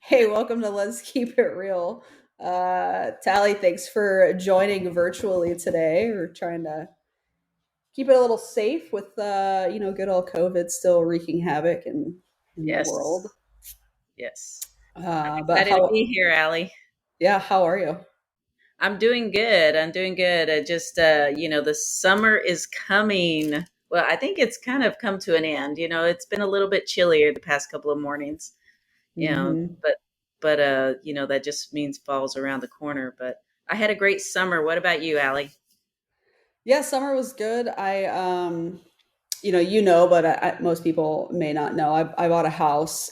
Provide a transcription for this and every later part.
Hey, welcome to Let's Keep It Real. Tally, thanks for joining virtually today. We're trying to keep it a little safe with, good old COVID still wreaking havoc in the world. Yes, yes. I'm But excited to be here, Allie. yeah, how are you? I'm doing good. I'm doing good. I just, the summer is coming. Well, I think it's kind of come to an end. It's been a little bit chillier the past couple of mornings. You know, hmm that just means fall's around the corner. But I had a great summer. What about you, Allie? Yeah, summer was good. But most people may not know. I bought a house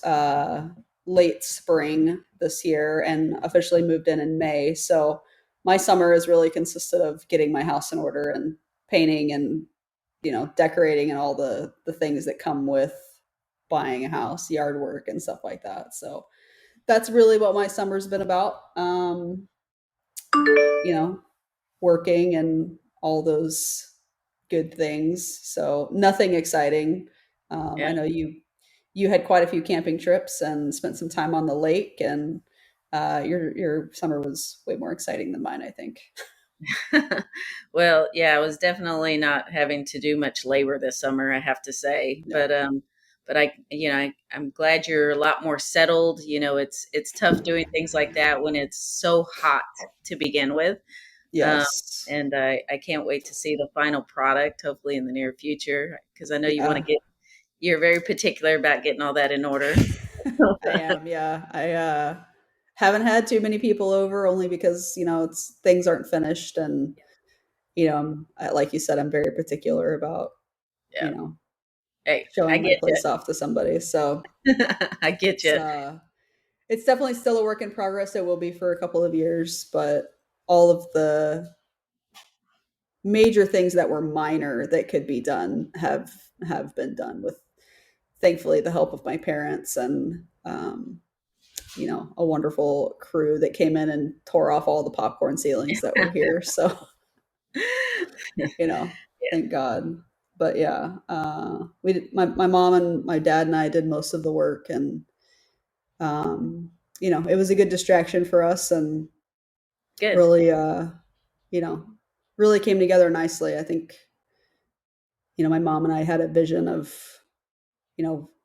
late spring this year and officially moved in May. So my summer has really consisted of getting my house in order and painting and decorating and all the things that come with buying a house, yard work and stuff like that. So that's really what my summer's been about. You know, Working and all those good things. So nothing exciting. I Yeah. know you had quite a few camping trips and spent some time on the lake, and your summer was way more exciting than mine, I think. Well, yeah, I was definitely not having to do much labor this summer, I have to say. Yeah. But I'm glad you're a lot more settled. It's tough doing things like that when it's so hot to begin with. Um, Yes. and I can't wait to see the final product, hopefully in the near future, because I know Yeah. you're very particular about getting all that in order. I am. Yeah. I haven't had too many people over only because it's things aren't finished, and like you said, I'm very particular about you Yeah. know Hey, I showing my get you. place off to somebody. So I get it's you. uh it's definitely still a work in progress. It will be for a couple of years, but all of the major things that were minor that could be done have been done with, thankfully, the help of my parents and a wonderful crew that came in and tore off all the popcorn ceilings that were here. So Yeah. thank God. But yeah, my mom and my dad and I did most of the work, and it was a good distraction for us, and Good. really, you know, really came together nicely. I think, my mom and I had a vision of,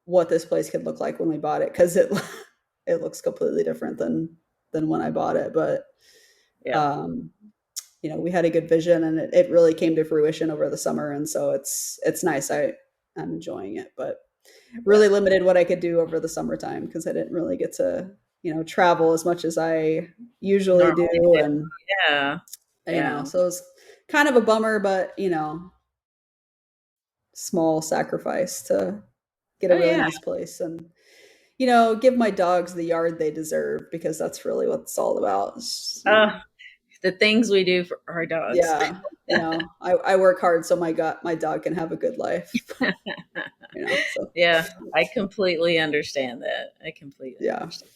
what this place could look like when we bought it, because it looks completely different than when I bought it. But Yeah. um, we had a good vision, and it really came to fruition over the summer, and so it's nice. I'm enjoying it, but Yeah. really limited what I could do over the summertime because I didn't really get to travel as much as I usually do, Normally do. and Yeah. Yeah. so it's kind of a bummer, but small sacrifice to get a Oh really yeah. nice place and give my dogs the yard they deserve, because that's really what it's all about. Oh, the things we do for our dogs. Yeah, I work hard so my dog can have a good life. So Yeah, I completely understand that. I completely yeah, understand.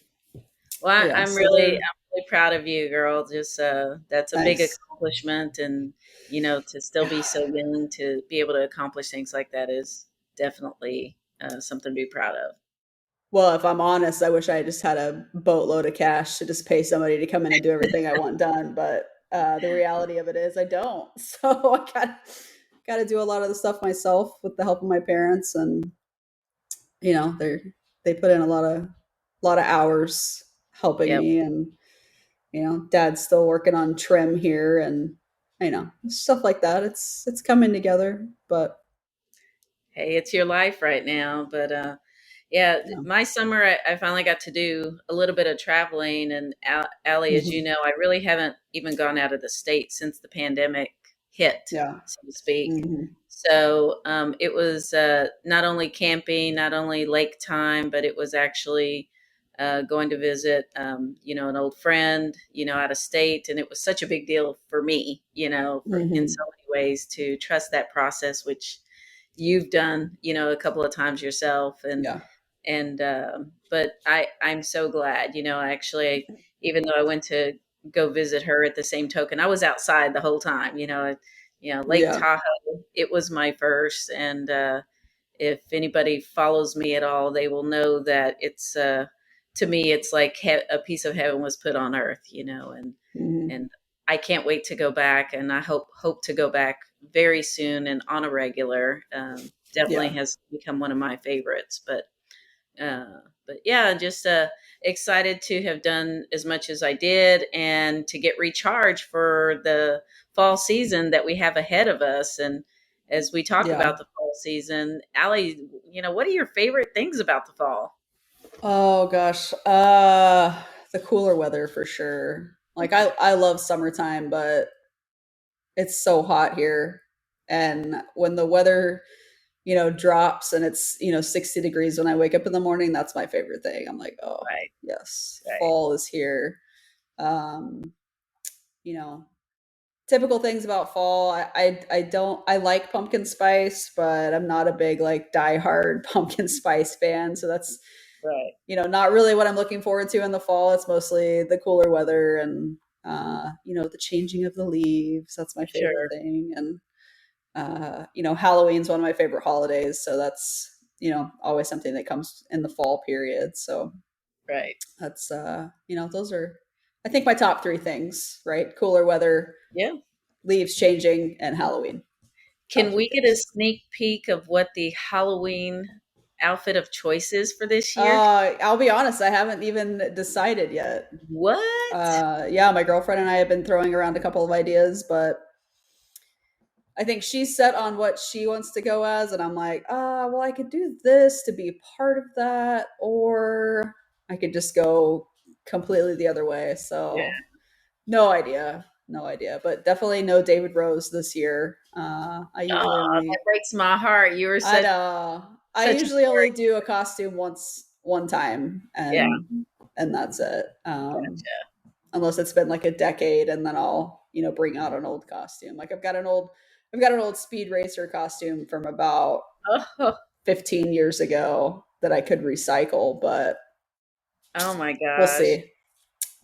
Well, but yeah, I'm so really, they're I'm really proud of you, girl. Just that's a big nice. accomplishment, and to still be so young to be able to accomplish things like that is definitely something to be proud of. Well, if I'm honest, I wish I just had a boatload of cash to just pay somebody to come in and do everything I want done. But the reality of it is, I don't. So I got to do a lot of the stuff myself with the help of my parents, and they put in a lot of hours helping Yep. me, and Dad's still working on trim here, and stuff like that. It's coming together, but Hey, it's your life right now, but yeah, yeah. my summer I finally got to do a little bit of traveling, and Allie, as you Mhm. know, I really haven't even gone out of the state since the pandemic hit, Yeah. so to speak. hmm So it was not only camping, not only lake time, but it was actually going to visit, an old friend, out of state, and it was such a big deal for me, in hmm so many ways to trust that process, which you've done, a couple of times yourself, Yeah. but I'm so glad, actually, even though I went to go visit her at the same token, I was outside the whole time, Lake Yeah. Tahoe, it was my first, and if anybody follows me at all, they will know that it's to me it's like a piece of heaven was put on earth, and Mhm. I can't wait to go back, and I hope to go back very soon and on a regular. Definitely Yeah. has become one of my favorites, but yeah, just excited to have done as much as I did and to get recharged for the fall season that we have ahead of us. And as we talk Yeah. about the fall season, Allie, what are your favorite things about the fall? Oh gosh. The cooler weather for sure. Like I love summertime, but it's so hot here. And when the weather, drops and it's, 60 degrees when I wake up in the morning, that's my favorite thing. I'm like, "Oh, Right, yes, right, fall is here." Um, you know, Typical things about fall. I don't I like pumpkin spice, but I'm not a big like diehard pumpkin spice fan. So that's right. not really what I'm looking forward to in the fall. It's mostly the cooler weather and the changing of the leaves. That's my favorite Sure, thing. And Halloween's one of my favorite holidays, so that's always something that comes in the fall period. So right. that's those are I think my top three things, right? Cooler weather, Yeah. leaves changing, and Halloween. Top Can three we get a things. sneak peek of what the Halloween outfit of choice is for this year? I'll be honest, I haven't even decided yet. What? Yeah, my girlfriend and I have been throwing around a couple of ideas, but I think she's set on what she wants to go as, and I'm like, well, I could do this to be part of that, or I could just go completely the other way. Yeah. So no idea, but definitely no David Rose this year. Oh, that breaks my heart. You were such I such a usually only very do a costume one time, yeah. and that's it. Gotcha. Unless it's been like a decade, and then I'll bring out an old costume. Like I've got an old speed racer costume from about Oh, 15 years ago that I could recycle, but oh my we'll gosh. see.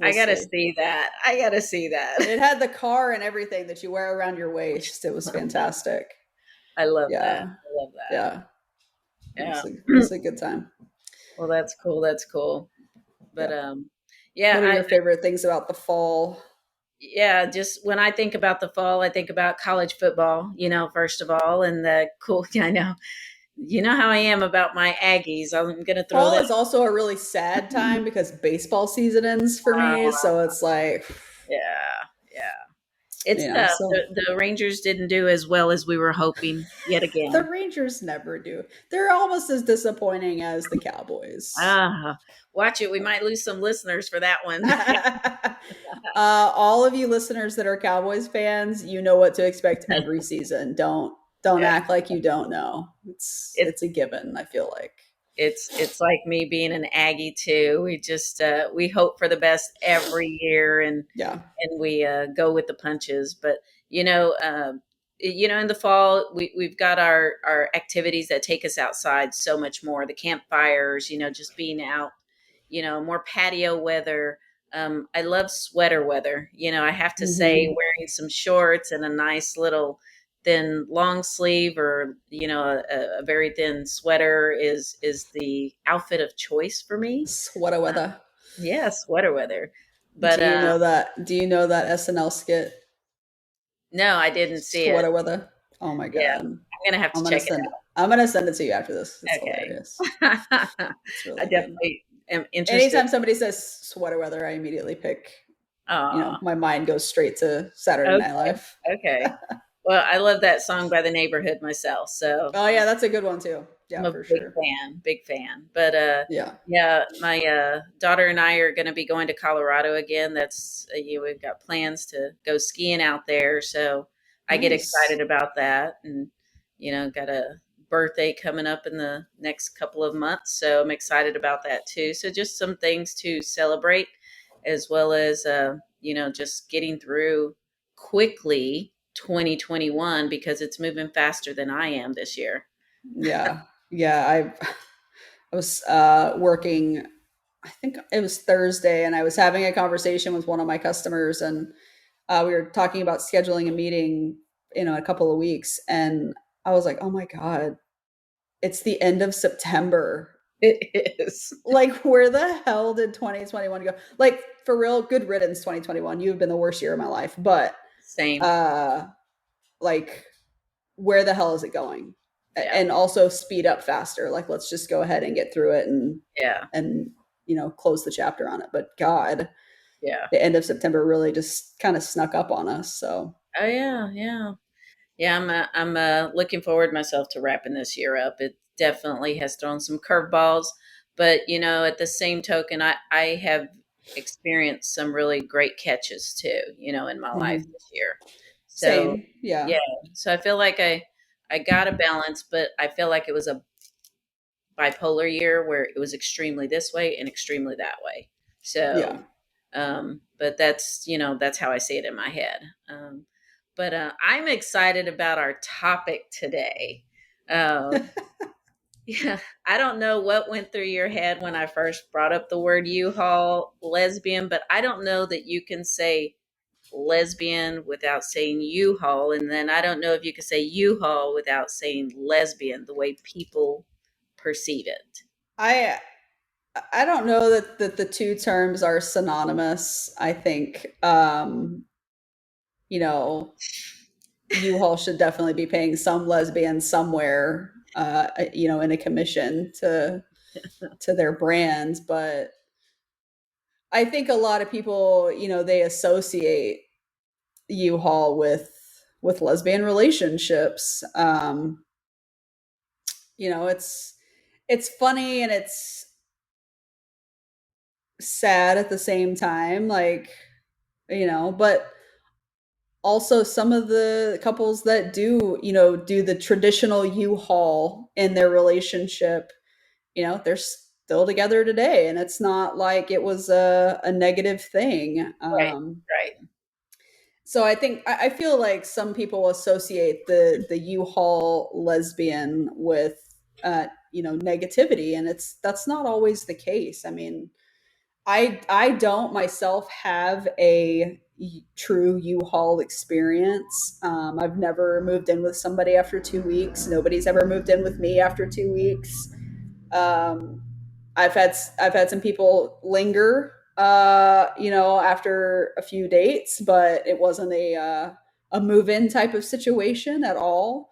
We'll I gotta see. see that. I gotta see that. It had the car and everything that you wear around your waist. It was fantastic. I love that. Yeah. I love that. Yeah. Yeah. It was a good time. Well, that's cool. That's cool. But Yeah. yeah, What are your favorite things about the fall? yeah, just when I think about the fall, I think about college football, first of all, and the cool, I know, how I am about my Aggies. I'm going to throw Fall that. is also a really sad time because baseball season ends for me. Uh, So it's like, yeah, yeah. It's tough. so The Rangers didn't do as well as we were hoping yet the again. Rangers never do. They're almost as disappointing as the Cowboys. Ah, watch it. We might lose some listeners for that one. All of you listeners that are Cowboys fans, you know what to expect every season. Don't Yeah, act like you don't know. it's It's a given, I feel like. it's like me being an Aggie too. We just we hope for the best every year, Yeah. and we go with the punches. But you know, um, in the fall we've got our activities that take us outside so much more. The campfires, just being out, more patio weather. I love sweater weather. I have to say, Hmm. wearing some shorts and a nice little thin long sleeve, or a very thin sweater is the outfit of choice for me. Sweater Uh, weather. yeah, sweater weather. But Do you know that SNL skit? no, I didn't see it. Sweater weather. Oh my Yeah, god. I'm gonna have to check it I'm gonna send it to you after this. It's out. Okay. hilarious. It's I really good. definitely am interested. Anytime somebody says sweater weather, I immediately pick, Oh, my mind goes straight to Saturday Night okay, Live. okay. Well, I love that song by The Neighborhood myself, so Oh yeah, that's a good one too. I'm Yeah, a for big sure. fan, big fan. But Yeah. yeah, my daughter and I are going to be going to Colorado again. That's we've got plans to go skiing out there, so I get Nice. excited about that. And got a birthday coming up in the next couple of months, so I'm excited about that too. So just some things to celebrate, as well as just getting through quickly 2021, because it's moving faster than I am this year. Yeah. Yeah, I was working, I think it was Thursday, and I was having a conversation with one of my customers, and we were talking about scheduling a meeting, in a couple of weeks, and I was like, "Oh my god, it's the end of September. It is. Like, where the hell did 2021 go? Like, for real, good riddance, 2021. You've been the worst year of my life. But Same. uh like, where the hell is it going? Yeah. And also speed up faster. Like, let's just go ahead and get through it Yeah. and close the chapter on it. But God, Yeah. the end of September really just kind of snuck up on us. So Oh yeah. Yeah. Yeah, I'm looking forward myself to wrapping this year up. It definitely has thrown some curveballs, but at the same token, I have experienced some really great catches too, in my life mhm. this year. So Same, yeah, yeah, so I feel like I got a balance, but I feel like it was a bipolar year where it was extremely this way and extremely that way. yeah. So, but that's how I see it in my head. But I'm excited about our topic today. Uh, yeah, I don't know what went through your head when I first brought up the word U-Haul lesbian, but I don't know that you can say lesbian without saying U-Haul, and then I don't know if you can say U-Haul without saying lesbian the way people perceive it. I I don't know that the two terms are synonymous. I think you know, U-Haul should definitely be paying some lesbians somewhere, in a commission to their brands. But I think a lot of people, they associate U-Haul with lesbian relationships. It's funny and it's sad at the same time. Like, but also some of the couples that do the traditional U-Haul in their relationship, they're still together today, and it's not like it was a negative thing. Right, right, So I feel like some people associate the U-Haul lesbian with negativity, and that's not always the case. I mean, I don't myself have a true U-Haul experience. I've never moved in with somebody after 2 weeks. Nobody's ever moved in with me after 2 weeks. Um, I've had some people linger, after a few dates, but it wasn't a move-in type of situation at all.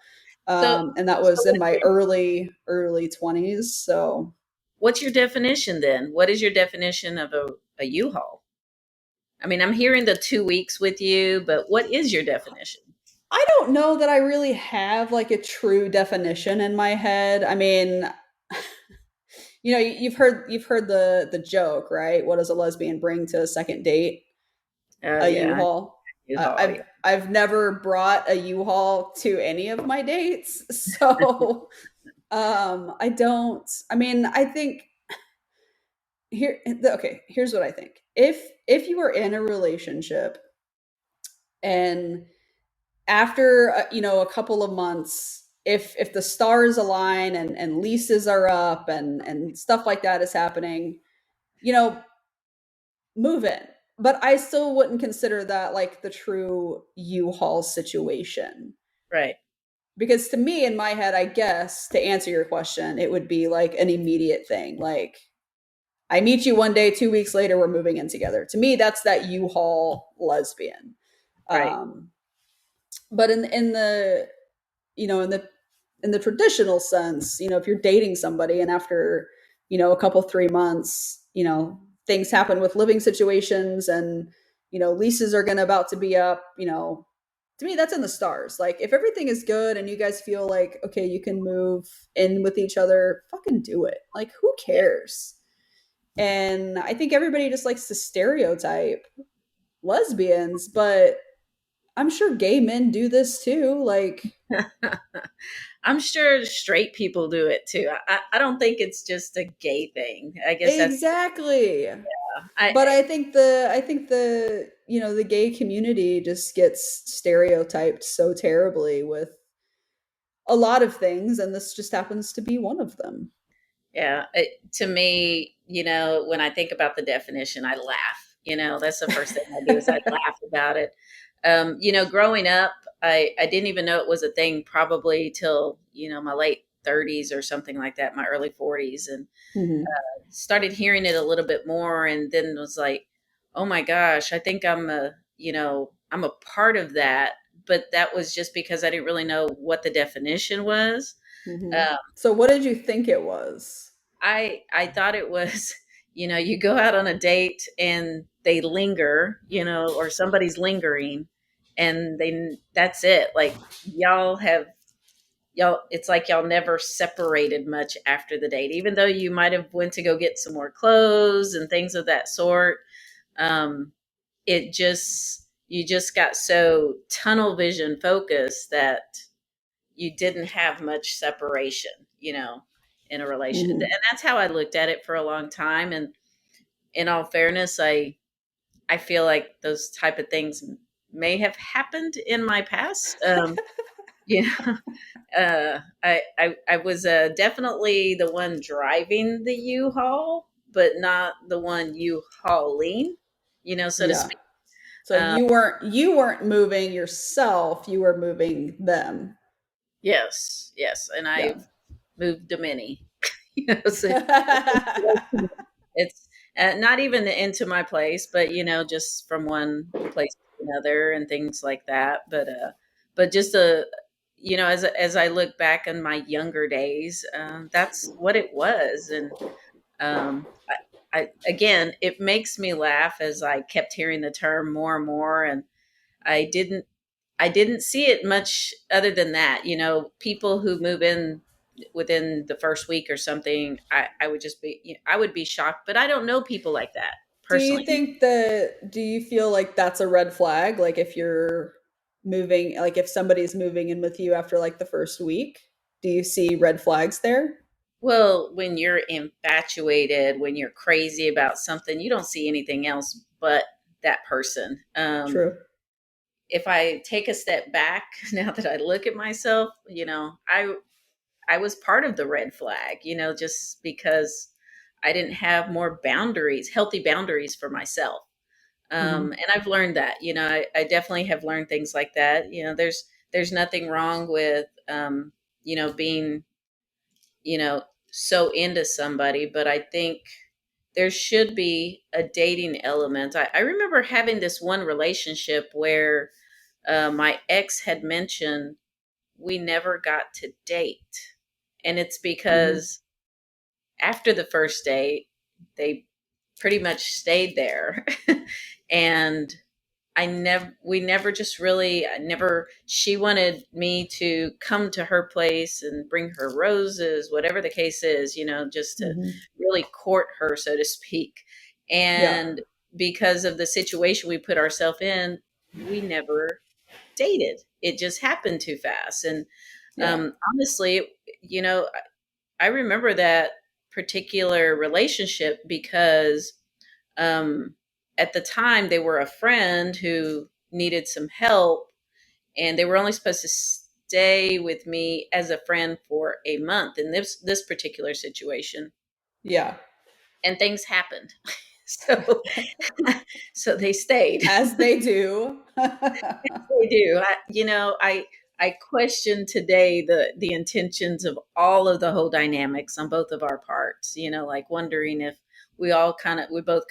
so And that so was in my early 20s. So what's your definition then? What is your definition of a U-Haul? I mean, I'm hearing the 2 weeks with you, but what is your definition? I don't know that I really have like a true definition in my head. I mean, you've heard the joke, right? What does a lesbian bring to a second date? Oh A yeah, U-Haul. U-Haul. Yeah. I've never brought a U-Haul to any of my dates, so I don't. I mean, I think okay. Here's what I think. If you are in a relationship and after a couple of months, if the stars align and leases are up and stuff like that is happening, you know move in. But I still wouldn't consider that like the true U-Haul situation. Right, Because to me, in my head, I guess to answer your question, it would be like an immediate thing. Like, I meet you one day, 2 weeks later, we're moving in together. To me, that's that U-Haul lesbian. right, Um, but in the traditional sense, if you're dating somebody and after a couple 3 months, things happen with living situations, and leases are gonna about to be up, to me that's in the stars. Like, if everything is good and you guys feel like, okay, you can move in with each other, fucking do it. Like, who cares? And I think everybody just likes to stereotype lesbians, but I'm sure gay men do this too. Like, yeah. I'm sure straight people do it too. I don't think it's just a gay thing. I guess that's exactly. But I I think the gay community just gets stereotyped so terribly with a lot of things, and this just happens to be one of them. yeah. To me, when I think about the definition, I laugh. That's the first thing I do is I laugh about it. Growing up, I didn't even know it was a thing probably till my late 30s or something like that, my early 40s, and Hmm. started hearing it a little bit more, and then was like, oh my gosh, I think I'm a part of that. But that was just because I didn't really know what the definition was. Hmm. Um, So what did you think it was? I thought it was, you go out on a date and they linger, or somebody's lingering, and that's it. Like y'all, it's like y'all never separated much after the date, even though you might have went to go get some more clothes and things of that sort. Um, you just got so tunnel vision focused that you didn't have much separation, in a relation. And Hmm. that's how I looked at it for a long time. And in all fairness, I feel like those type of things may have happened in my past. You know, I was definitely the one driving the U-Haul, but not the one U-hauling, so to Yeah. speak. So Um, you weren't moving yourself, you were moving them. yes, yes, and Yeah. I've moved to many. So it's not even into my place, but just from one place to another and things like that. But just as I look back on my younger days, that's what it was. And I again, it makes me laugh as I kept hearing the term more and more, and I didn't I didn't see it much other than that. People who move in within the first week or something, I would just I would be shocked, but I don't know people like that personally. Do you feel like that's a red flag? Like if you're moving, like if somebody's moving in with you after like the first week, do you see red flags there? Well, when you're infatuated, when you're crazy about something, you don't see anything else but that person. True. If I take a step back, now that I look at myself, I was part of the red flag, just because I didn't have more boundaries, healthy boundaries for myself. Hmm. And I've learned that, I definitely have learned things like that. There's nothing wrong with, being, you know, so into somebody, but I think there should be a dating element. I remember having this one relationship where my ex had mentioned we never got to date. And it's Hmm. because after the first date, they pretty much stayed there. And we never just really, I never, she wanted me to come to her place and bring her roses, whatever the case is, just to Hmm. really court her, so to speak. Yeah. And because of the situation we put ourselves in, we never dated. It just happened too fast. And Yeah. honestly, you know, I remember that particular relationship because um, at the time they were a friend who needed some help, and they were only supposed to stay with me as a friend for a month in this particular situation, Yeah. and things happened. So so they stayed. As they do. They do. I question today the intentions of all of the whole dynamics on both of our parts. Like wondering if we both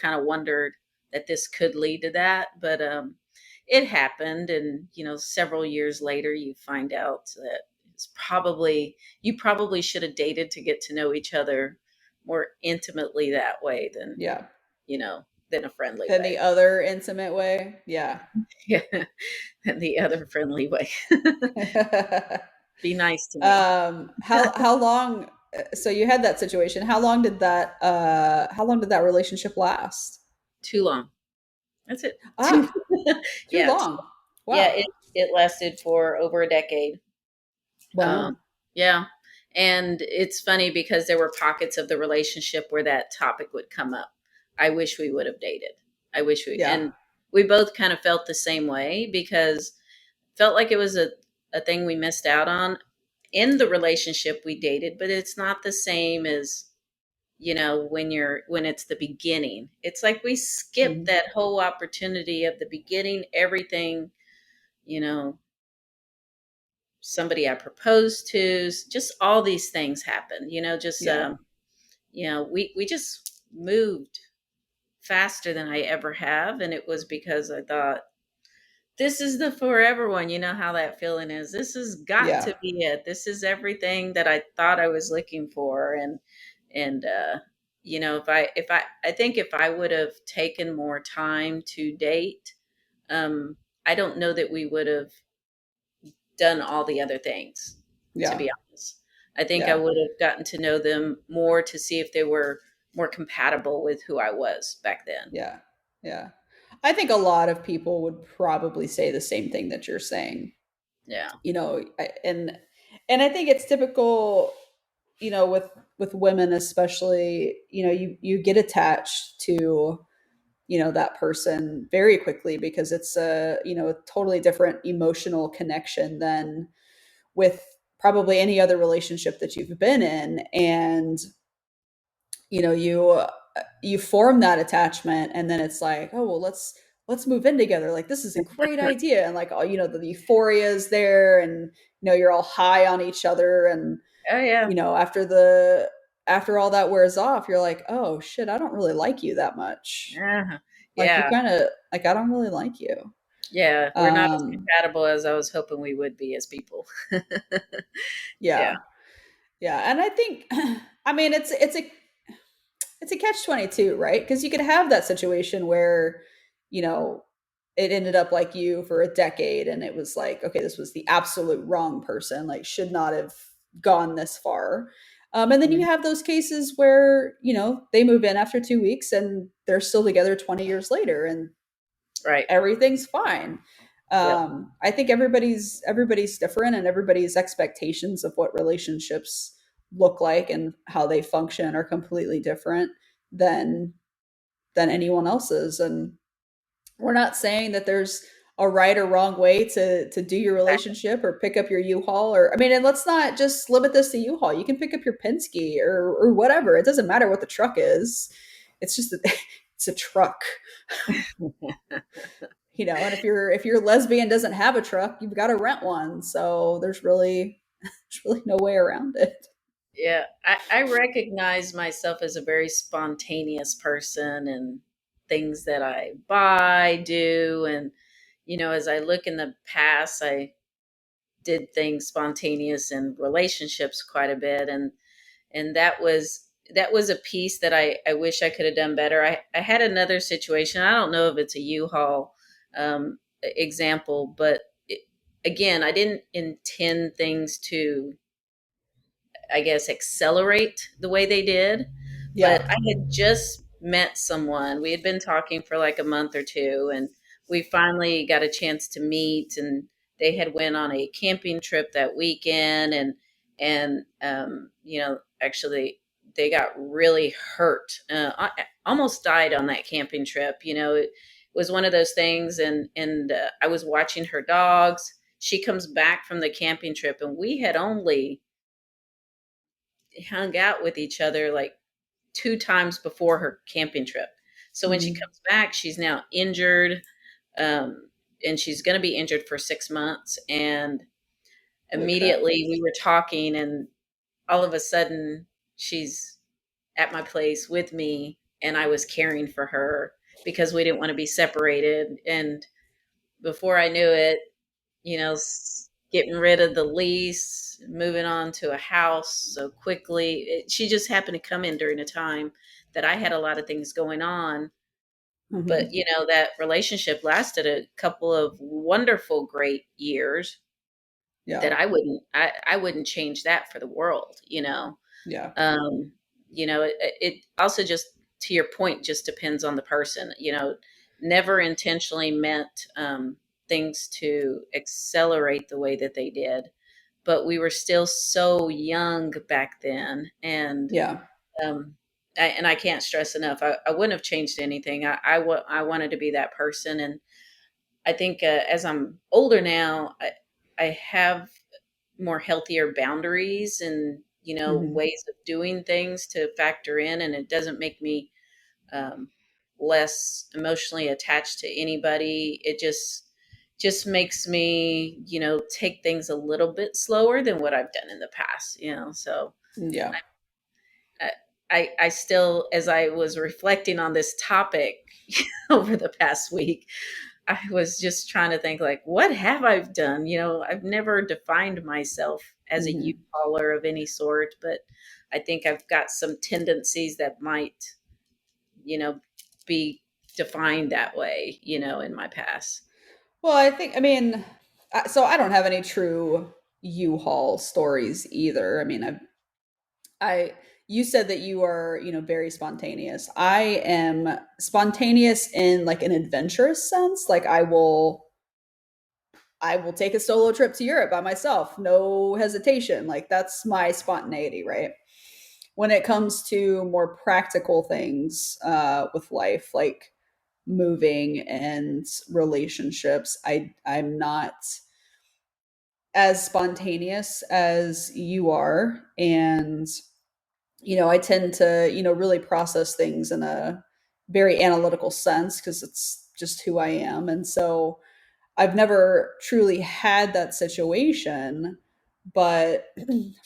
kind of wondered that this could lead to that, but it happened, and several years later, you find out that it's probably you probably should have dated to get to know each other more intimately that way than Yeah. you know than a friendly Then the way. other intimate way. Yeah. Yeah, than the other friendly way. Be nice to me. How long, so you had that situation. How long did that relationship last? Too long. That's it. Too, Ah, too yeah, long. yeah. Wow. It lasted for over a decade. Um, Wow. yeah, and it's funny because there were pockets of the relationship where that topic would come up. I wish we would have dated. I wish we Yeah. and we both kind of felt the same way because felt like it was a thing we missed out on in the relationship we dated, but it's not the same as when it's the beginning. It's like we skipped Mhm. that whole opportunity of the beginning, everything, you know somebody I proposed to. Just all these things happened, just, Yeah. we just moved faster than I ever have. And it was because I thought, this is the forever one. You know how that feeling is. This has got Yeah. to be it. This is everything that I thought I was looking for. And I think if I would have taken more time to date, um, I don't know that we would have done all the other things, to Yeah. be honest. I think I Yeah. would have gotten to know them more to see if they were more compatible with who I was back then. Yeah. Yeah. I think a lot of people would probably say the same thing that you're saying. Yeah. And I think it's typical, with women especially, you get attached to, that person very quickly because it's a totally different emotional connection than with probably any other relationship that you've been in. And you form that attachment, and then it's like, oh well, let's move in together, like this is a great idea, and like, oh, the euphoria is there, and you're all high on each other, and Oh yeah. after all that wears off, you're like, oh shit, I don't really like you that much. Yeah. Like, you Yeah. kind of, like, I don't really like you. Yeah. We're not as um compatible as I was hoping we would be as people. Yeah. yeah. Yeah, and I think, I mean, it's a catch 22, right? Because you could have that situation where, you know, it ended up like you for a decade, and it was like, okay, this was the absolute wrong person, like, should not have gone this far. And then you Mhm. have those cases where, they move in after 2 weeks and they're still together 20 years later, and Right. everything's fine. Yep. I think everybody's different, and everybody's expectations of what relationships look like and how they function are completely different than than anyone else's. And we're not saying that there's a right or wrong way to do your Exactly. relationship or pick up your U-Haul, or, I mean, and let's not just limit this to U-Haul. You can pick up your Penske or whatever. It doesn't matter what the truck is. It's just it's a truck. And if your lesbian doesn't have a truck, you've got to rent one. So there's really no way around it. Yeah. I recognize myself as a very spontaneous person, and things that I buy, do. And, as I look in the past, I did things spontaneous in relationships quite a bit. And that was a piece that I wish I could have done better. I had another situation. I don't know if it's a U-Haul example, but again, I didn't intend things to, I guess, accelerate the way they did. But Yeah. I had just met someone. We had been talking for like a month or two, and we finally got a chance to meet. And they had went on a camping trip that weekend, and actually they got really hurt. Almost died on that camping trip. It was one of those things, and I was watching her dogs. She comes back from the camping trip, and we had only hung out with each other like two times before her camping trip. So when she Mhm. comes back, she's now injured, and she's going to be injured for 6 months. And Holy crap. immediately we were talking, and all of a sudden she's at my place with me, and I was caring for her because we didn't want to be separated. And before I knew it, getting rid of the lease, moving on to a house so quickly. She just happened to come in during a time that I had a lot of things going on. But, Mhm. that relationship lasted a couple of wonderful, great years Yeah. that I wouldn't change that for the world. Yeah. Um, it also, just to your point, just depends on the person. Never intentionally meant things to accelerate the way that they did, but we were still so young back then. And Yeah. um, I can't stress enough. I wouldn't have changed anything. I wanted to be that person. And I think, as I'm older now, I have more healthier boundaries, and Mhm. ways of doing things to factor in, and it doesn't make me um, less emotionally attached to anybody. It just, just makes me, take things a little bit slower than what I've done in the past, so Yeah. I, I still, as I was reflecting on this topic over the past week, I was just trying to think, like, what have I done? I've never defined myself as a Hmm. U-hauler of any sort, but I think I've got some tendencies that might, you know, be defined that way, in my past. Well, I mean, so I don't have any true U-Haul stories either. I mean, you said that you are, very spontaneous. I am spontaneous in like an adventurous sense. Like I will take a solo trip to Europe by myself, no hesitation. Like that's my spontaneity, right? When it comes to more practical things with life, like moving and relationships, I'm not as spontaneous as you are, and I tend to really process things in a very analytical sense because it's just who I am, and so I've never truly had that situation, but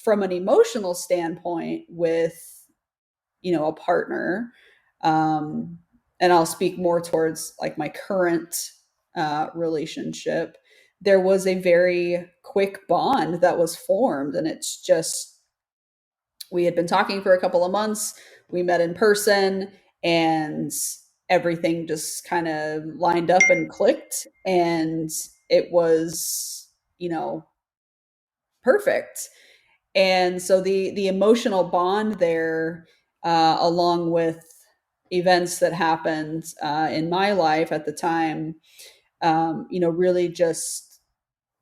from an emotional standpoint with, a partner, um, and I'll speak more towards like my current relationship, there was a very quick bond that was formed. And it's just, we had been talking for a couple of months, we met in person, and everything just kind of lined up and clicked. And it was, perfect. And so the emotional bond there, along with events that happened in my life at the time, really just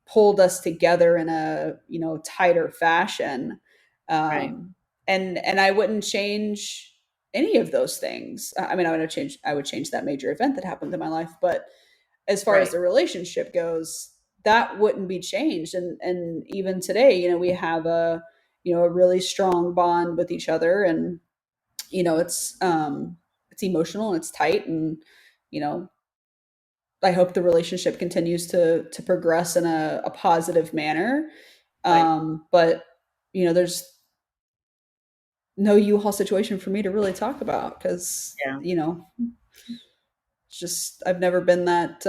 pulled us together in a tighter fashion. Right. um, and I wouldn't change any of those things. I mean, I would change that major event that happened in my life, but as far as Right. the relationship goes, that wouldn't be changed. And even today, we have a really strong bond with each other, and it's emotional and it's tight, and you know I hope the relationship continues to progress in a positive manner. Right. But there's no U-Haul situation for me to really talk about because Yeah. it's just I've never been that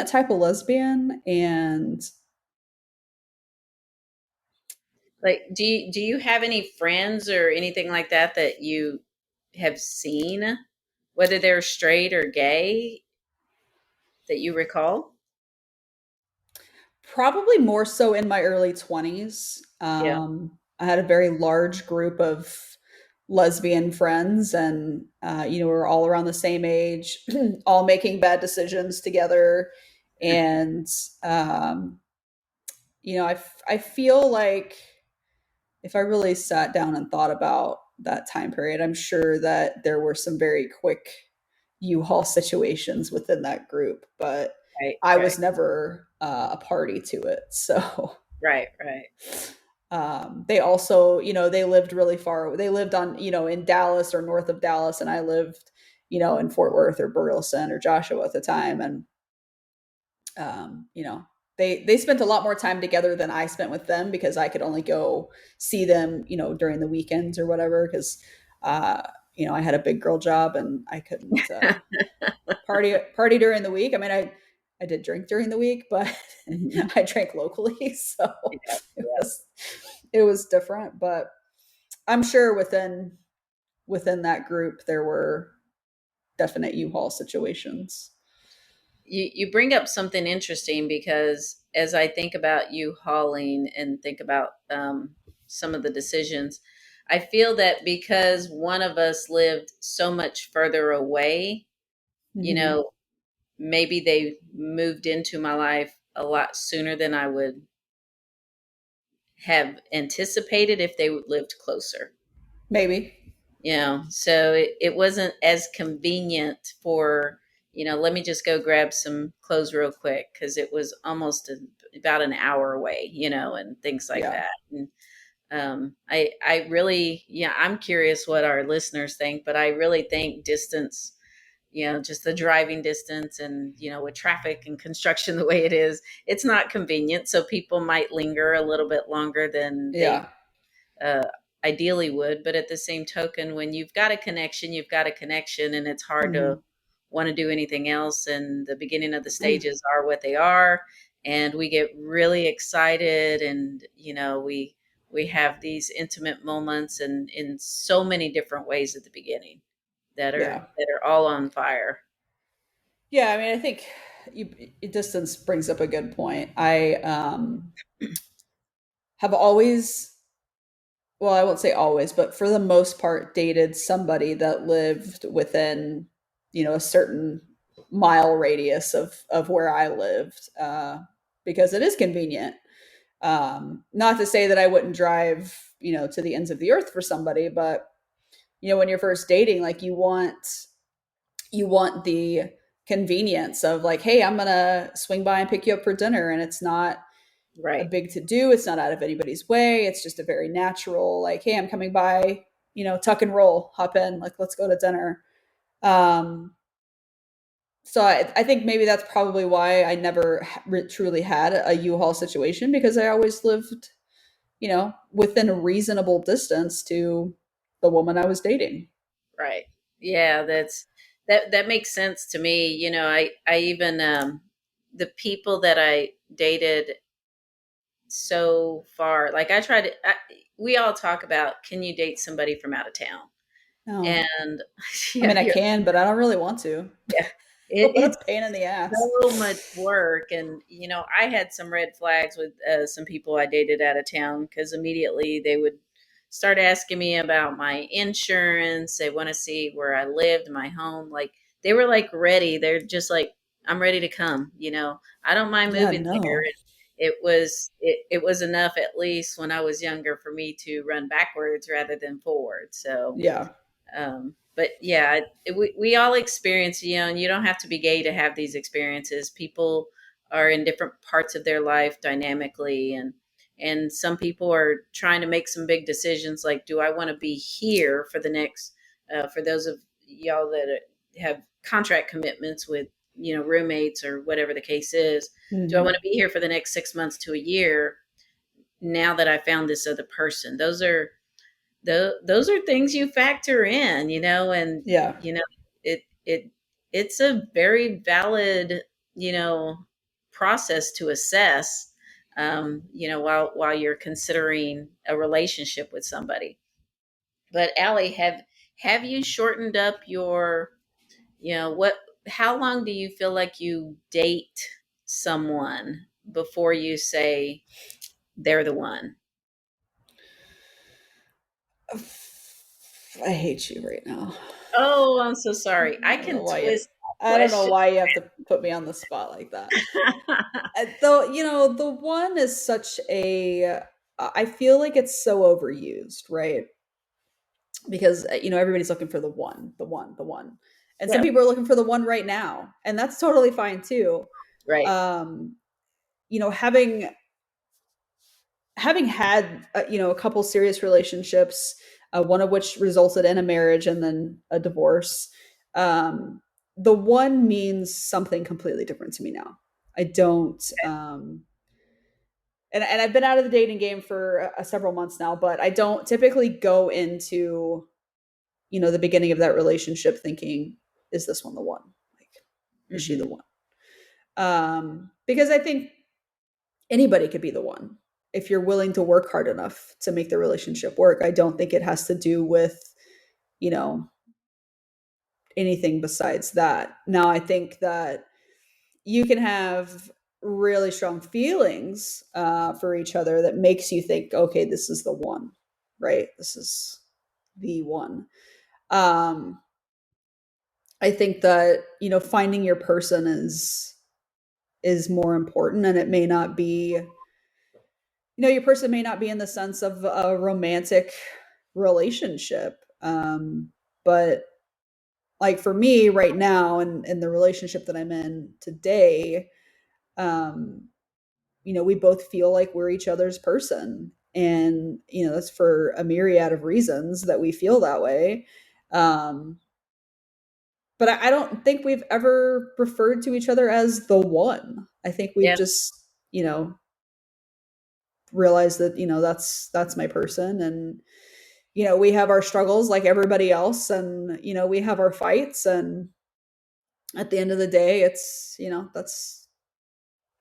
type of lesbian. And Like, do you have any friends or anything like that that you have seen, whether they're straight or gay, that you recall? probably more so in my early 20s. Yeah. I had a very large group of lesbian friends, and we're all around the same age, all making bad decisions together. And um, I feel like if I really sat down and thought about that time period, I'm sure that there were some very quick U-Haul situations within that group, but Right. I Right. was never a party to it. So Right. Right. they also, they lived really far. They lived on, in Dallas or north of Dallas, and I lived, in Fort Worth or Burleson or Joshua at the time. And they spent a lot more time together than I spent with them because I could only go see them, during the weekends or whatever. Because uh, I had a big girl job and I couldn't party during the week. I mean, I did drink during the week, but Mhm. I drank locally, so Yeah. it Yeah. was it was different. But I'm sure within that group there were definite U-Haul situations. You bring up something interesting because as I think about you hauling and think about some of the decisions, I feel that because one of us lived so much further away, you Hmm. know, maybe they moved into my life a lot sooner than I would have anticipated if they lived closer. Maybe. So it wasn't as convenient for, let me just go grab some clothes real quick because it was almost about an hour away, and things like Yeah. that. And I really, yeah, I'm curious what our listeners think, but I really think distance just the driving distance, and with traffic and construction the way it is, it's not convenient. So people might linger a little bit longer than they Yeah. uh, ideally would. But at the same token, when you've got a connection, you've got a connection, and it's hard to Mhm. want to do anything else. And the beginning of the stages are what they are, and we get really excited, and we have these intimate moments, and in so many different ways at the beginning that are Yeah. all on fire. Yeah, I mean, I think distance brings up a good point. I have always, well, I won't say always, but for the most part, dated somebody that lived within, a certain mile radius of where I lived, because it is convenient. Not to say that I wouldn't drive, to the ends of the earth for somebody, but when you're first dating, like you want the convenience of like, hey, I'm gonna swing by and pick you up for dinner, and it's not a Right. big to do. It's not out of anybody's way. It's just a very natural, like, hey, I'm coming by, tuck and roll, hop in, like, let's go to dinner. Um, so I think maybe that's probably why I never truly had a U-Haul situation, because I always lived, within a reasonable distance to the woman I was dating. Right. Yeah, that makes sense to me. I even the people that I dated so far, like we all talk about, can you date somebody from out of town? No, And I yeah, mean, I can, but I don't really want to. yeah. What a It's pain in the ass. so much work. And I had some red flags with some people I dated out of town, because immediately they would start asking me about my insurance. They want to see where I lived, my home. Like, they were like ready. They're just like, I'm ready to come. I don't mind Yeah, moving there. no. It was enough, at least when I was younger, for me to run backwards rather than forward. So Yeah. but yeah, we all experience, and you don't have to be gay to have these experiences. People are in different parts of their life dynamically, and some people are trying to make some big decisions, like, do I want to be here for the next, for those of y'all that have contract commitments with, roommates or whatever the case is, do I want Mhm. to be here for the next 6 months to a year now that I found this other person? Those are things you factor in, and Yeah. you know it's a very valid, you know process to assess, while you're considering a relationship with somebody. But Allie, have you shortened up your, what how long do you feel like you date someone before you say they're the one? I hate you right now. Oh, I'm so sorry. I I don't know can why you twist I don't know question. why you have to put me on the spot like that. Though, the one is such a I feel like it's so overused, right? Because everybody's looking for the one, the one, the one. And some Right, people are looking for the one right now, and that's totally fine too. right. Um, having had a couple serious relationships, one of which resulted in a marriage and then a divorce. um, the one means something completely different to me now. I don't and I've been out of the dating game for several months now, but I don't typically go into the beginning of that relationship thinking, is this one the one? Like, is she the Hmm. one? Because I think anybody could be the one if you're willing to work hard enough to make the relationship work. I don't think it has to do with, you know, anything besides that. Now, I think that you can have really strong feelings for each other that makes you think, okay, this is the one, right? This is the one. Um, I think that, finding your person is more important, and it may not be, your person may not be in the sense of a romantic relationship. But like for me right now, and in the relationship that I'm in today, um, we both feel like we're each other's person. And, that's for a myriad of reasons that we feel that way. Um, but I don't think we've ever referred to each other as the one. I think we've Yeah. just, you know, realized that, that's my person. And, we have our struggles like everybody else. And, we have our fights. And at the end of the day, it's, that's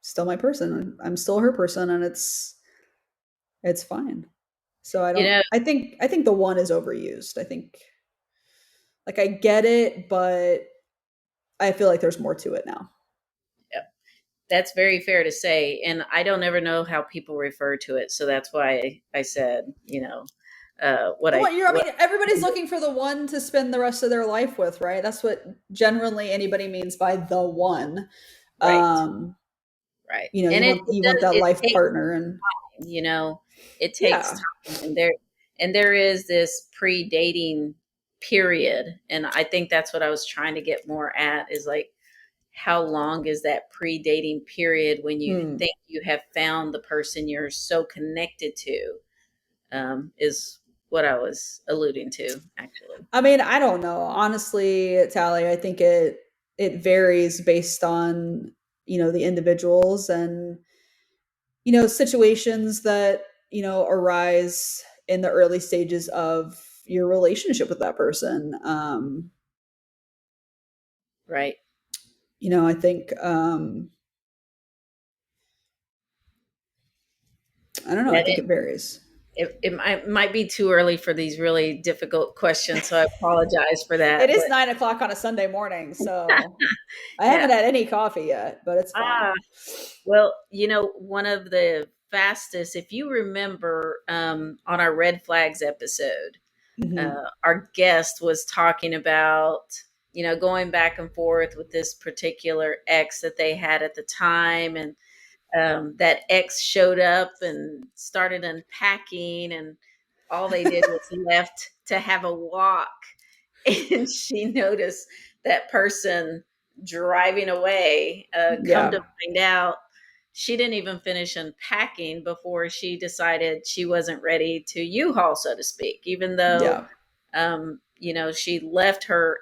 still my person. I'm still her person. And it's fine. So You know, I think the one is overused. I think, like, I get it, but I feel like there's more to it now. that's very fair to say. And I don't ever know how people refer to it. So that's why I said, what The I, one I what, mean, everybody's looking for the one to spend the rest of their life with, right? That's what generally anybody means by the one. right, Um, right. you And you want that it life takes partner. And time, it takes yeah. time. And there is this pre-dating period. And I think that's what I was trying to get more at is like, how long is that pre-dating period when you Hmm. think you have found the person you're so connected to, is what I was alluding to, actually. I mean, I don't know. Honestly, Tally, I think it varies based on, the individuals and, situations that, arise in the early stages of your relationship with that person. Right. I think I don't know, I That think it varies. it might be too early for these really difficult questions, so I apologize for It that. is But 9 o'clock on a Sunday morning, so I yeah. haven't had any coffee yet, but it's fine. Ah, well, one of the fastest, if you remember, on our red flags episode, Hmm. our guest was talking about, going back and forth with this particular ex that they had at the time. And that ex showed up and started unpacking, and all they did was left to have a walk. And she noticed that person driving away. Come to Yeah, find out, she didn't even finish unpacking before she decided she wasn't ready to U-Haul, so to speak, even though, yeah, she left her,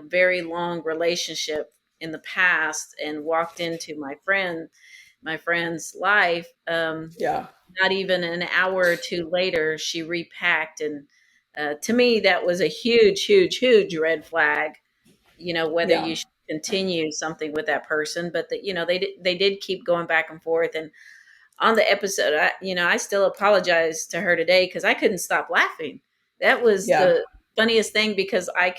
very long relationship in the past and walked into my friend's life. yeah, Not even an hour or two later, she repacked. And to me, that was a huge, huge, huge red flag. Whether yeah, you should continue something with that person, but that they did keep going back and forth. And on the episode, I still apologize to her today because I couldn't stop laughing. That was yeah. the funniest thing because I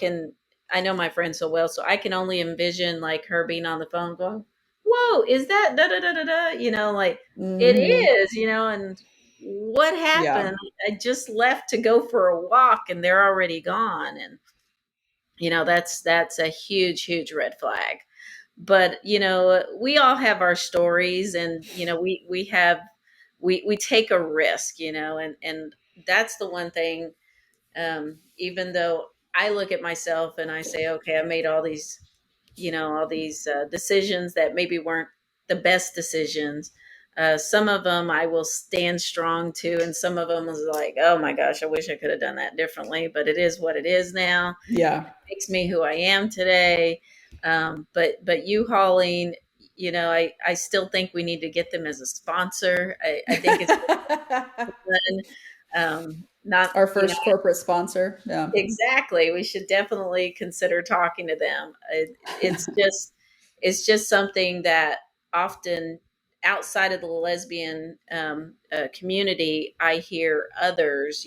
know my friend so well, so I can only envision like her being on the phone going, "Whoa, is that da da da da da?" Like it Hmm. is, and what Yeah, happened? I just left to go for a walk and they're already gone. And that's a huge, huge red flag. But we all have our stories, and we take a risk, and that's the one thing. Even though I look at myself and I say, okay, I made all these decisions that maybe weren't the best decisions. Some of them I will stand strong to, and some of them was like, oh my gosh, I wish I could have done that differently. But it is what it is now. yeah. Makes me who I am today. But U-Hauling, I still think we need to get them as a sponsor. I think it's fun. Not, Our first corporate sponsor. Yeah, exactly. We should definitely consider talking to them. It's just something that often outside of the lesbian community, I hear others,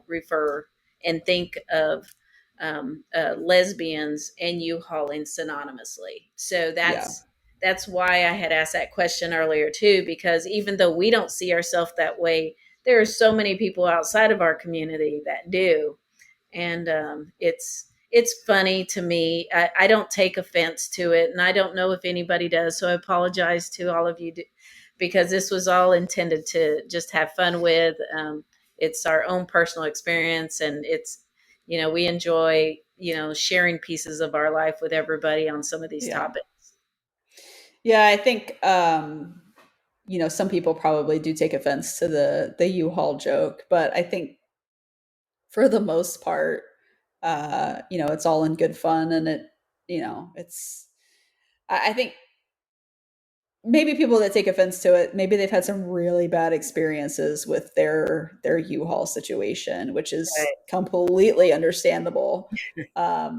refer and think of lesbians and U-hauling synonymously. So yeah, that's why I had asked that question earlier too, because even though we don't see ourselves that way, there are so many people outside of our community that do. And it's funny to me. I don't take offense to it, and I don't know if anybody does. So I apologize to all of you, because this was all intended to just have fun with. It's our own personal experience, and we enjoy sharing pieces of our life with everybody on some of these yeah, topics. yeah. I think some people probably do take offense to the U-Haul joke, but I think for the most part, it's all in good fun, and it's, I think maybe people that take offense to it, maybe they've had some really bad experiences with their U-Haul situation, which is Right. completely understandable.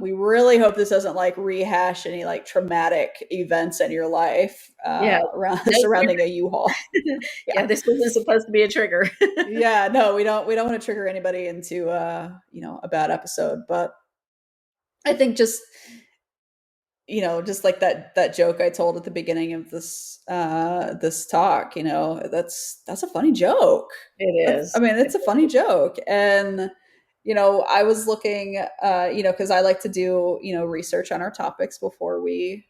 We really hope this doesn't like rehash any like traumatic events in your life Yeah. around No surrounding a trigger. U-Haul. Yeah, Yeah, this wasn't supposed to be a trigger. yeah, no, we don't want to trigger anybody into a bad episode, but I think just just like that joke I told at the beginning of this talk, that's a funny joke. It I is. mean, it's a funny joke. And I was looking because I like to do, research on our topics before we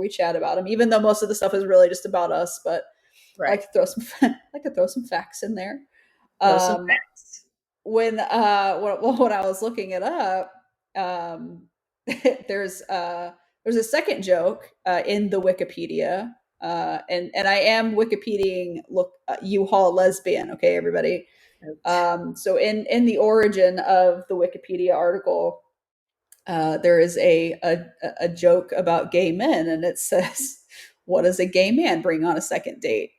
chat about them, even though most of the stuff is really just about us, but I Right. like to throw some I like to throw some facts in there. Throw some Um facts. when I was looking it up, um, there's there's a second joke in the Wikipedia, and I am Wikipediaing look U-Haul lesbian. Okay, everybody. So in the origin of the Wikipedia article, there is a joke about gay men, and it says, "What does a gay man bring on a second date?"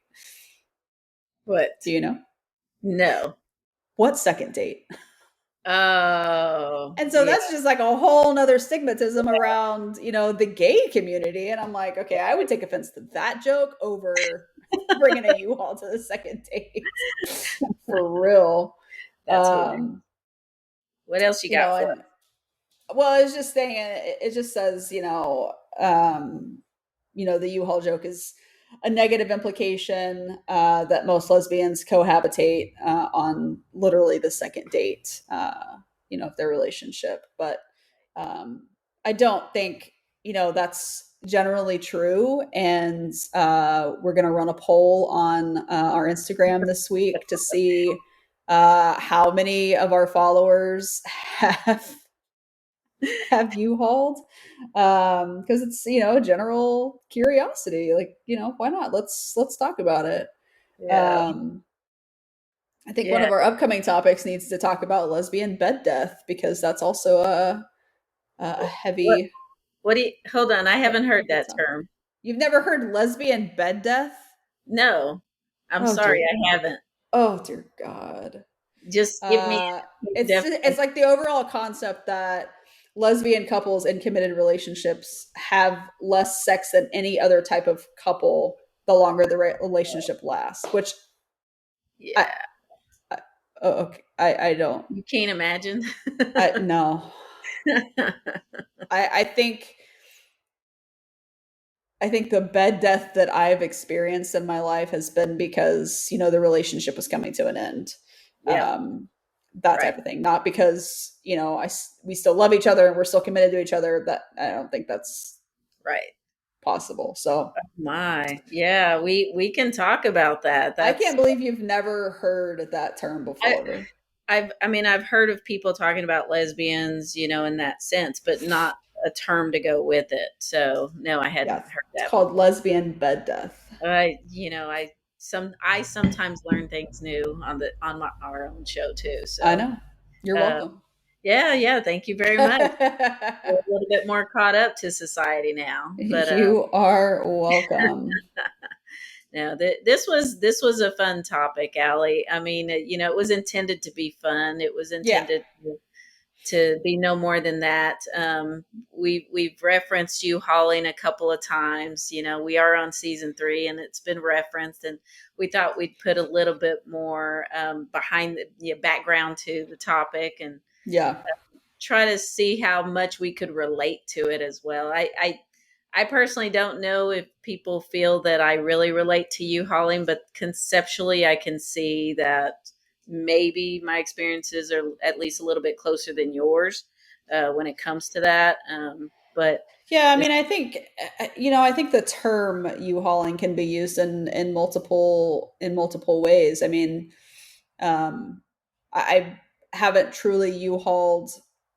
Do What? you know No. what second date? Oh, And so yeah. that's just like a whole nother stigmatism around, the gay community. And I'm like, okay, I would take offense to that joke over bringing a U-Haul to the second date for real. That's hilarious. Um, What else you got for us? and well, it's just saying it just says, the U-Haul joke is a negative implication that most lesbians cohabitate on literally the second date, of their relationship. But I don't think that's generally true. And we're going to run a poll on our Instagram this week to see how many of our followers have you hauled, because it's general curiosity, like why not, let's talk about it. Yeah. um I think one Yeah. of our upcoming topics needs to talk about lesbian bed death, because that's also a What heavy what do you hold on, I haven't heard heavy that topic. term. You've never heard lesbian bed death? No. I'm Oh sorry, dear. I haven't. Oh dear God. Just give me Uh, a it's definition. like the overall concept that lesbian couples in committed relationships have less sex than any other type of couple the longer the relationship lasts. Which I, Yeah. I oh, okay, I don't, You can't imagine. I no, I think the bed death that I've experienced in my life has been because the relationship was coming to an end, Yeah. that Right. type of thing. Not because we still love each other and we're still committed to each other. That I don't think that's Right. possible. So My. Yeah, we can talk about that. I can't That's believe you've never heard that term I before. I mean, I've heard of people talking about lesbians, in that sense, but not a term to go with it. So, no, I hadn't Yeah, heard it's that called before. lesbian bed death. I sometimes learn things new on our own show too. I So, know. You're uh, welcome. yeah, yeah, thank you very much. We're a little bit more caught up to society now, but You are welcome. no, this was a fun topic, Allie. I mean, it was intended to be fun. It was Yeah. intended to be no more than that. We've referenced you hauling a couple of times. We are on season 3, and it's been referenced, and we thought we'd put a little bit more behind the background to the topic, and Yeah. try to see how much we could relate to it as well. I personally don't know if people feel that I really relate to you hauling, but conceptually, I can see that maybe my experiences are at least a little bit closer than yours when it comes to that. But Yeah, I as- mean, I think the term U-hauling can be used in multiple ways. I mean, um, I haven't truly U-hauled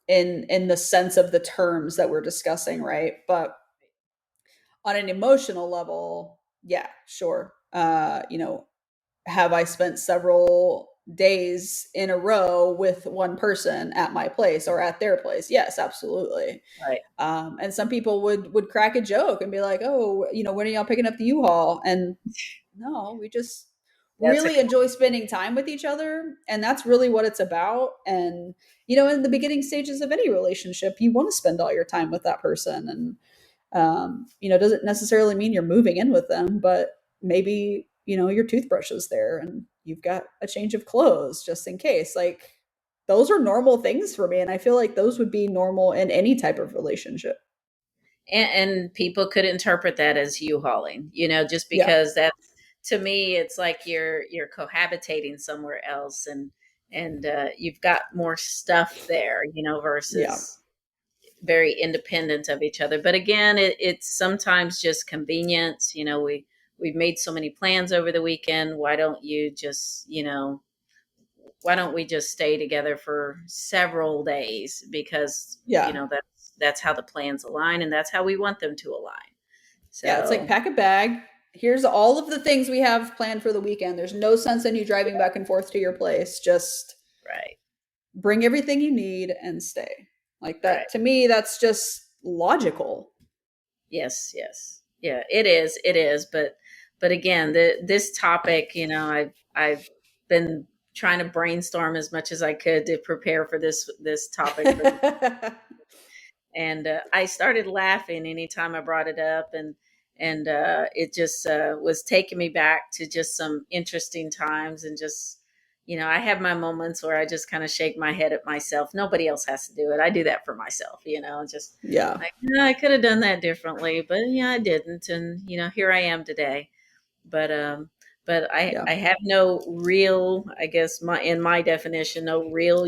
in the sense of the terms that we're discussing, right? But on an emotional level, yeah, sure. Have I spent several days in a row with one person at my place or at their place. Yes, absolutely. Right. And some people would crack a joke and be like, "Oh, when are y'all picking up the U-Haul?" And no, we just That's a really enjoy spending time with each other, and that's really what it's about. And in the beginning stages of any relationship, you want to spend all your time with that person, and doesn't necessarily mean you're moving in with them, but maybe your toothbrush is there and you've got a change of clothes just in case. Like, those are normal things for me, and I feel like those would be normal in any type of relationship. and people could interpret that as you hauling, just Yeah, because that, to me, it's like you're cohabitating somewhere else, and you've got more stuff there, yeah, versus very independent of each other. But again, it's sometimes just convenience. We've made so many plans over the weekend. Why don't we just stay together for several days, because yeah. that's how the plans align, and that's how we want them to align. Yeah, it's like, So, pack a bag. Here's all of the things we have planned for the weekend. There's no sense in you driving back and forth to your place. Just right, bring everything you need and stay. Like right. that, to me, that's just logical. Yes, yes. Yeah, it is, but again, this topic, I've been trying to brainstorm as much as I could to prepare for this topic for the, and I started laughing anytime I brought it up, and it just was taking me back to just some interesting times, and just, I have my moments where I just kind of shake my head at myself. Nobody else has to do it. I do that for myself, just Yeah, like, I could have done that differently, but yeah, I didn't, and here I am today. But yeah. I have no real, I guess, in my definition, no real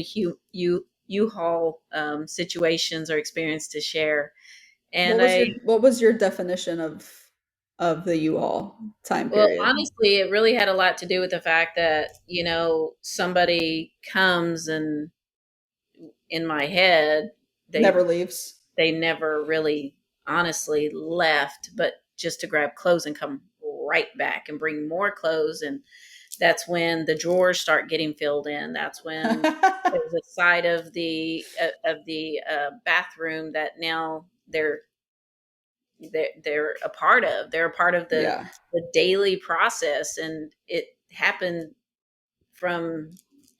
U-Haul situations or experience to share. And What was your definition of the U-Haul time well, period? honestly, it really had a lot to do with the fact that, somebody comes, and in my head, they Never leaves. they never really honestly left, but just to grab clothes and come right back and bring more clothes. And that's when the drawers start getting filled in. That's when there's a side of the bathroom that now they're a part of. They're a part of Yeah, the daily process, and it happened from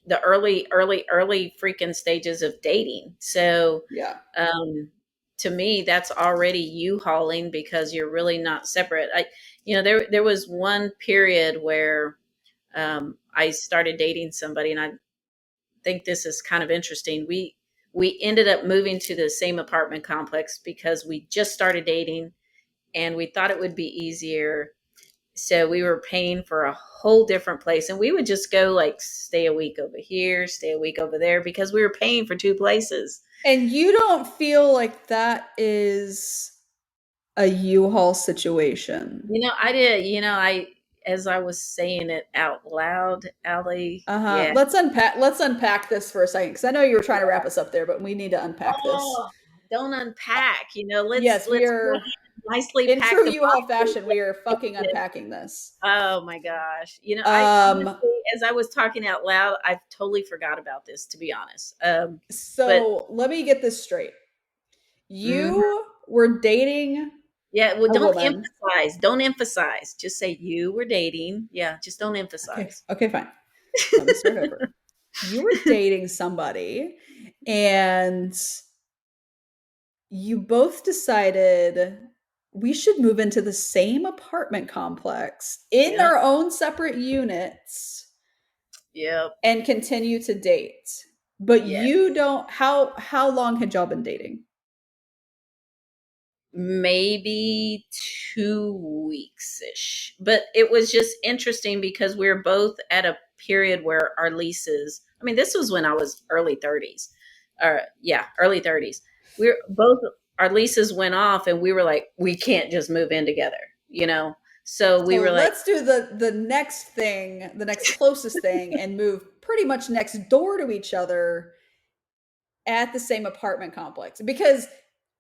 the early freaking stages of dating. So, yeah, um, to me, that's already you hauling, because you're really not separate. There was one period where I started dating somebody, and I think this is kind of interesting. We ended up moving to the same apartment complex because we just started dating, and we thought it would be easier. So we were paying for a whole different place, and we would just go, like, stay a week over here, stay a week over there, because we were paying for two places. and you don't feel like that is a U-Haul situation? I did, as I was saying it out loud, Allie, Uh-huh. yeah. Let's unpack this for a second, because I know you were trying to wrap us up there, but we need to unpack this. Oh, don't unpack. Yes, we Let's go are, ahead and nicely in pack true the U-Haul boxes. fashion, we are fucking unpacking this. Oh my gosh. I Um, honestly, as I was talking out loud, I totally forgot about this, to be honest. But so let me get this straight. mhm. You were dating Yeah, well, a don't woman. emphasize. Don't emphasize. Just say you were dating. Yeah, just don't Okay, emphasize. okay, fine. Let me start over. You were dating somebody, and you both decided we should move into the same apartment complex in Yeah. our own separate units Yep. and continue to date. But Yeah. you don't, how long had y'all been dating? Maybe 2 weeks ish. But it was just interesting because we were both at a period where our leases, I mean, this was when I was early 30s. Yeah, early 30s. We're both, our leases went off, and we were like, we can't just move in together, you know? So we So were like, let's do the next thing, the next closest thing, and move pretty much next door to each other at the same apartment complex. Because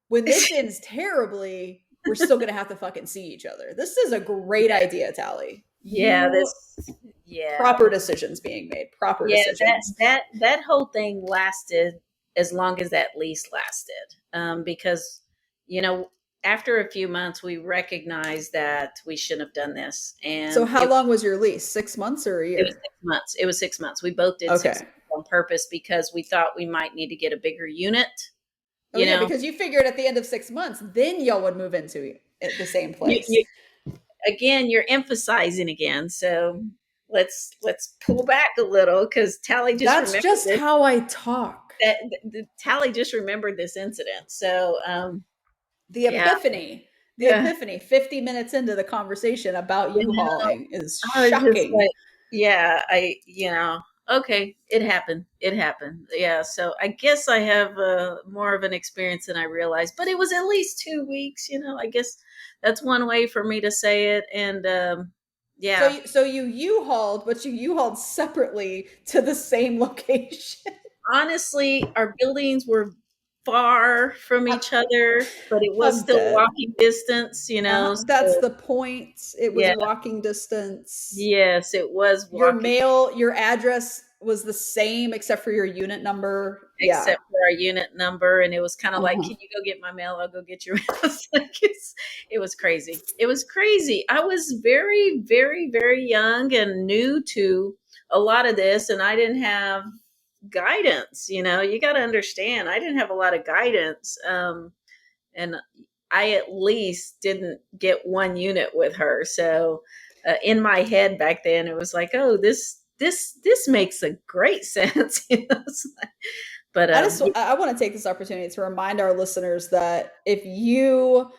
when this ends terribly, we're still gonna have to fucking see each other. This is a great idea, Tally. Yeah, You this yeah. proper decisions being made, proper Yeah, decisions. that whole thing lasted as long as that lease lasted, because you know after a few months we recognized that we shouldn't have done this, So and how long was your lease? 6 months or a it was year? 6 months. It was 6 months. We both did six Okay. months on purpose because we thought we might need to get a bigger unit. Oh You yeah, know, because you figured at the end of 6 months, then y'all would move into the same place. you again you're emphasizing again. So let's pull back a little because Tally just That's remembered just this. how I talk. That the Tally just remembered this incident. So The yeah. epiphany, the Yeah. epiphany 50 minutes into the conversation about You know, U-hauling is I was just shocking. like, yeah, okay, it happened. It happened. Yeah. So I guess I have more of an experience than I realized, but it was at least 2 weeks. I guess that's one way for me to say it. And So yeah, you U-hauled, but you U-hauled separately to the same location. honestly, our buildings were far from each other, but it was I'm still dead. walking distance. That's So the point. It was yeah, walking distance. yes, it was walking. Your address was the same except for your unit number. Yeah. Except for our unit number. And it was kind of like, Uh-huh. can you go get my mail? I'll go get your mail. It was crazy. It was crazy. I was very, very, very young and new to a lot of this, and I didn't have guidance. You got to understand, I didn't have a lot of guidance. And I at least didn't get one unit with her. So in my head back then, it was like, oh, this makes a great sense. But I want to take this opportunity to remind our listeners that if you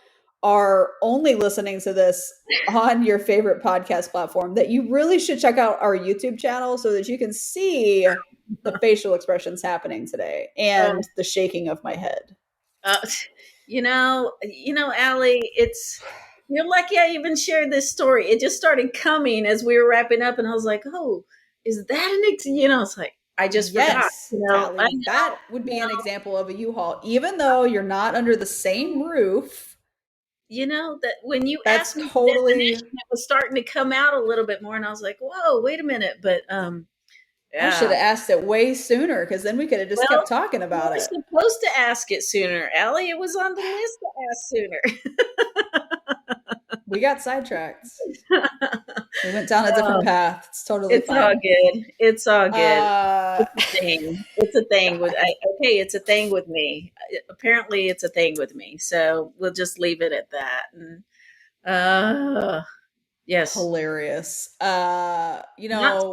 are only listening to this on your favorite podcast platform, that you really should check out our YouTube channel so that you can see the facial expressions happening today uh, and the shaking of my head. uh, Allie, you're lucky I even shared this story. It just started coming as we were wrapping up, and I was like, oh, is that it's like I just forgot. Yes, Tally, that would be an example of a U-Haul, even though you're not under the same roof. That when you That's asked me the totally. definition, it was starting to come out a little bit more, and I was like, whoa, wait a minute. But I should yeah. have asked it way sooner because then we could have just kept Well, talking you about were it. supposed to ask it sooner, Allie. It was on the list to ask sooner. We got sidetracked. We went down a different path. It's totally It's all fine. good. It's all good. Uh, It's a thing. It's a thing with God, okay, it's a thing with me. Apparently it's a thing with me. So we'll just leave it at that. And yes. hilarious. Not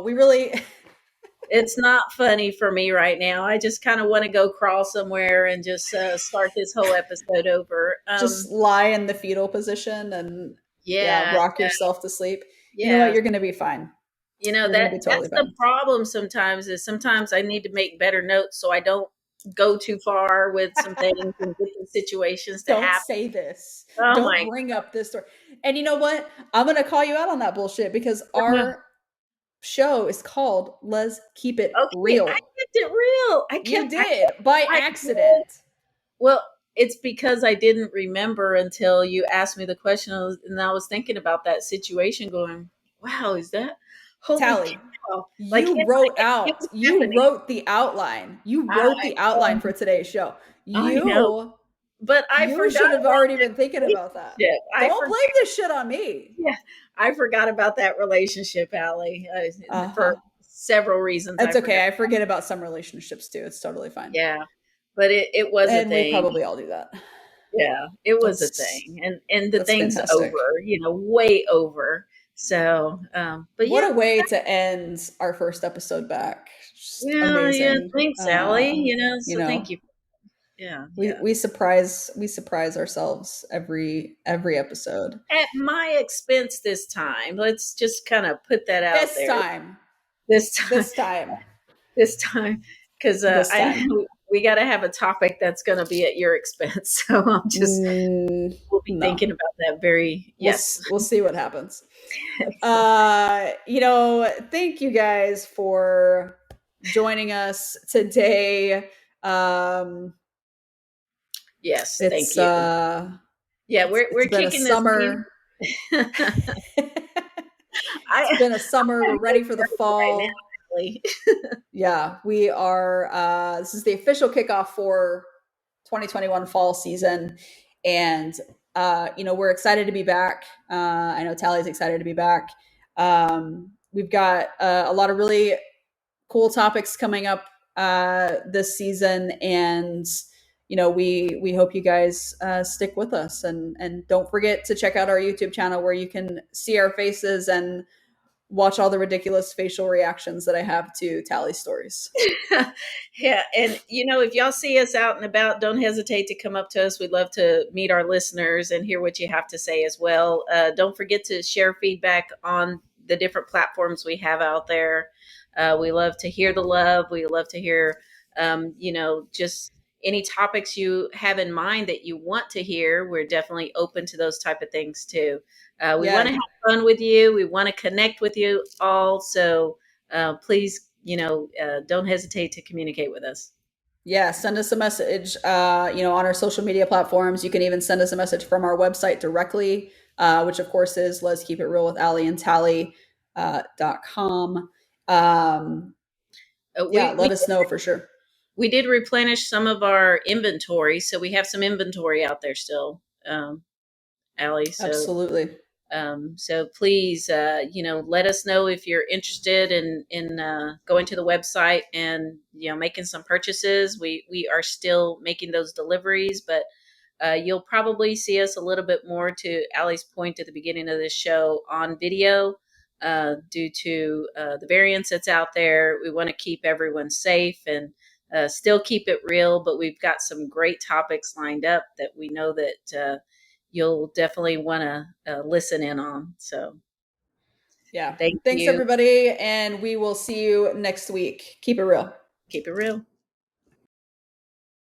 We really It's not funny for me right now. I just kind of want to go crawl somewhere and just start this whole episode over. just lie in the fetal position and yeah, Yeah, rock yourself to sleep. You know what? yeah. You're going to be fine. You're going to be totally That's the fine. problem sometimes is sometimes I need to make better notes so I don't go too far with some things and different situations to Don't happen. say this. Oh Don't my bring up this story. And you know what? I'm going to call you out on that bullshit because God. our show is called Let's Keep It Okay, I Real. kept it real. You did by I did. accident. Well, it's because I didn't remember until you asked me the question, and I was thinking about that situation, going, "Wow, is that holy Tally, cow!" Like in my head, it was you happening. wrote the outline. You wrote I the outline for today's show. I know, You but I you forgot should have about already been thinking that about that. relationship. I Don't forgot. blame this shit on me. Yeah, I forgot about that relationship, Allie. For Uh-huh. several reasons, I That's forgot. okay. I forget about some relationships too. It's totally fine. Yeah, but it was a And we thing. probably all do that. Yeah, it was a That's thing, and the that's thing's fantastic. over. Way over. So, but What yeah, a way to end our first episode back. Just yeah, yeah. amazing. Thanks, Allie. You So thank know, you. Yeah, we yeah. we surprise ourselves every episode. At my expense this time. Let's just kind of put that out This there. time. This time, This time. this time, because This I time. we got to have a topic that's going to be at your expense. So I'm just we'll be No. thinking about that. Very yes. We'll see what happens. Thank you guys for joining us today. Yes, thank It's you. Yeah, it's we're been a kicking this thing. summer. It's I been a summer. We're I'm ready really for the nervous right fall. now, actually. Yeah, we are. This is the official kickoff for 2021 fall season, and we're excited to be back. I know Tally's excited to be back. We've got a lot of really cool topics coming up this season, and we hope you guys stick with us, and don't forget to check out our YouTube channel where you can see our faces and watch all the ridiculous facial reactions that I have to Tally stories. Yeah, and if y'all see us out and about, don't hesitate to come up to us. We'd love to meet our listeners and hear what you have to say as well. Don't forget to share feedback on the different platforms we have out there. We love to hear the love. We love to hear, just any topics you have in mind that you want to hear. We're definitely open to those type of things too. We want to Yeah, have fun with you. We want to connect with you all. So please, don't hesitate to communicate with us. yeah. Send us a message. On our social media platforms. You can even send us a message from our website directly, which of course is Let's Keep It Real with Allie and Tally .com. Uh, Yeah, we we let us know for sure. we did replenish some of our inventory, so we have some inventory out there still, Allie. Absolutely. So please, let us know if you're interested in going to the website and making some purchases. We are still making those deliveries, but you'll probably see us a little bit more, to Allie's point at the beginning of this show, on video due to the variance that's out there. We want to keep everyone safe and still keep it real, but we've got some great topics lined up that we know that you'll definitely want to listen in on. So Yeah. thank Thanks, you. everybody. And we will see you next week. Keep it real. Keep it real.